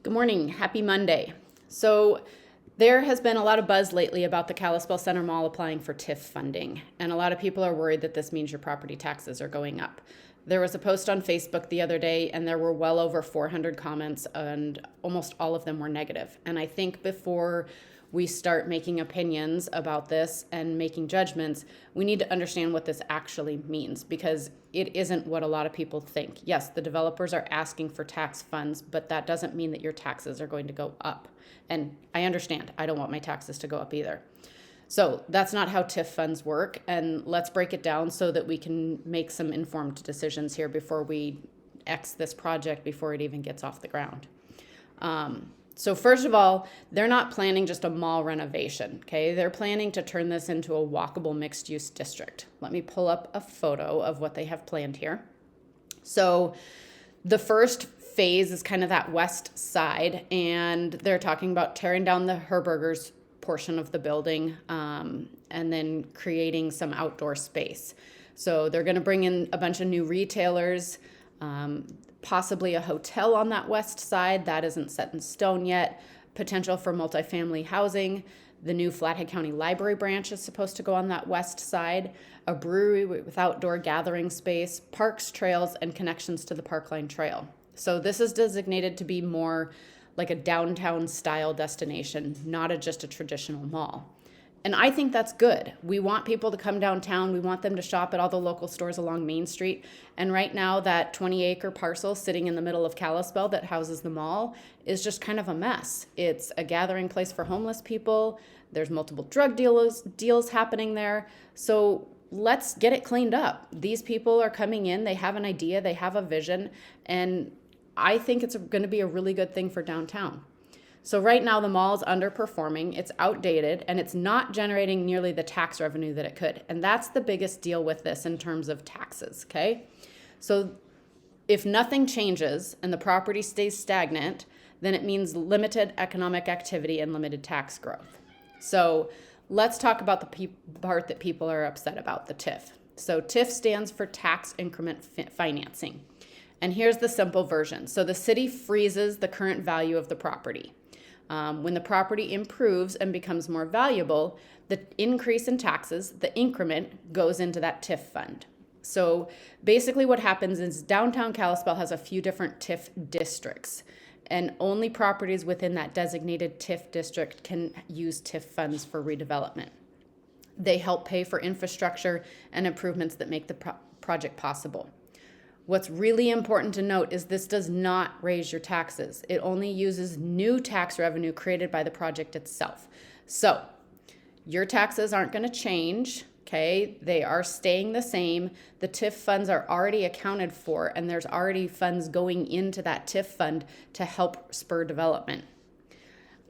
Good morning. Happy Monday. So there has been a lot of buzz lately about the Kalispell Center Mall applying for TIF funding, and a lot of people are worried that this means your property taxes are going up. There was a post on Facebook the other day, and there were well over 400 comments, and almost all of them were negative. And I think before we start making opinions about this and making judgments, we need to understand what this actually means, because it isn't what a lot of people think. Yes, the developers are asking for tax funds, but that doesn't mean that your taxes are going to go up. And I understand, I don't want my taxes to go up either. So that's not how TIF funds work, and let's break it down so that we can make some informed decisions here before we X this project before it even gets off the ground. So first of all, they're not planning just a mall renovation, okay? They're planning to turn this into a walkable mixed-use district. Let me pull up a photo of what they have planned here. So the first phase is kind of that west side, and they're talking about tearing down the Herberger's portion of the building and then creating some outdoor space. So they're going to bring in a bunch of new retailers, possibly a hotel on that west side. That isn't set in stone yet. Potential for multifamily housing. The new Flathead County Library branch is supposed to go on that west side. A brewery with outdoor gathering space, parks, trails, and connections to the Parkline Trail. So this is designated to be more like a downtown style destination, not just a traditional mall. And I think that's good. We want people to come downtown. We want them to shop at all the local stores along Main Street. And right now, that 20-acre parcel sitting in the middle of Kalispell that houses the mall is just kind of a mess. It's a gathering place for homeless people. There's multiple drug deals happening there. So let's get it cleaned up. These people are coming in. They have an idea. They have a vision. And I think it's going to be a really good thing for downtown. So right now the mall is underperforming, it's outdated, and it's not generating nearly the tax revenue that it could. And that's the biggest deal with this in terms of taxes, okay? So if nothing changes and the property stays stagnant, then it means limited economic activity and limited tax growth. So let's talk about the part that people are upset about, the TIF. So TIF stands for tax increment financing. And here's the simple version. So the city freezes the current value of the property. When the property improves and becomes more valuable, the increase in taxes, the increment, goes into that TIF fund. So basically what happens is downtown Kalispell has a few different TIF districts, and only properties within that designated TIF district can use TIF funds for redevelopment. They help pay for infrastructure and improvements that make the project possible. What's really important to note is this does not raise your taxes. It only uses new tax revenue created by the project itself. So your taxes aren't going to change, okay? They are staying the same. The TIF funds are already accounted for, and there's already funds going into that TIF fund to help spur development.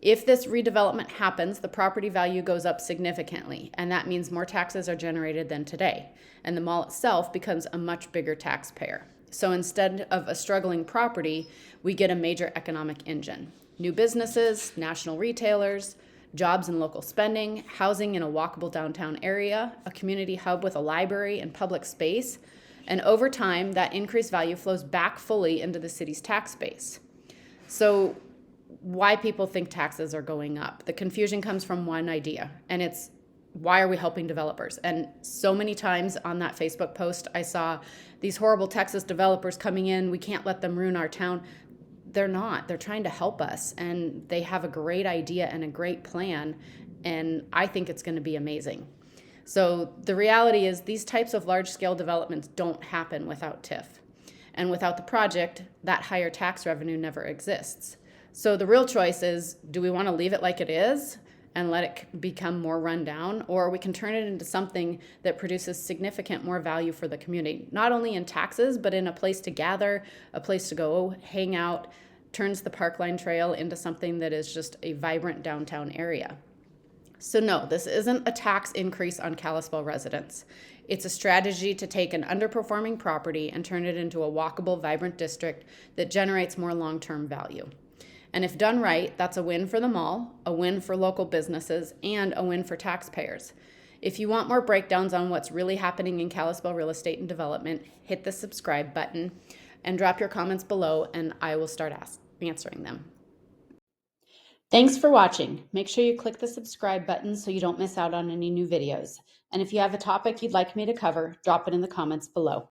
If this redevelopment happens, the property value goes up significantly, and that means more taxes are generated than today, and the mall itself becomes a much bigger taxpayer. So instead of a struggling property, we get a major economic engine. New businesses, national retailers, jobs and local spending, housing in a walkable downtown area, a community hub with a library and public space, and over time, that increased value flows back fully into the city's tax base. So why people think taxes are going up. The confusion comes from one idea, and it's, why are we helping developers? And so many times on that Facebook post, I saw these horrible Texas developers coming in. We can't let them ruin our town. They're not. They're trying to help us, and they have a great idea and a great plan, and I think it's going to be amazing. So the reality is these types of large-scale developments don't happen without TIF. And without the project, that higher tax revenue never exists. So the real choice is, do we want to leave it like it is and let it become more run down, or we can turn it into something that produces significant more value for the community, not only in taxes, but in a place to gather, a place to go hang out, turns the Parkline Trail into something that is just a vibrant downtown area. So no, this isn't a tax increase on Kalispell residents. It's a strategy to take an underperforming property and turn it into a walkable, vibrant district that generates more long-term value. And if done right, that's a win for the mall, a win for local businesses, and a win for taxpayers. If you want more breakdowns on what's really happening in Kalispell real estate and development, hit the subscribe button and drop your comments below, and I will start answering them. Thanks for watching. Make sure you click the subscribe button so you don't miss out on any new videos. And if you have a topic you'd like me to cover, drop it in the comments below.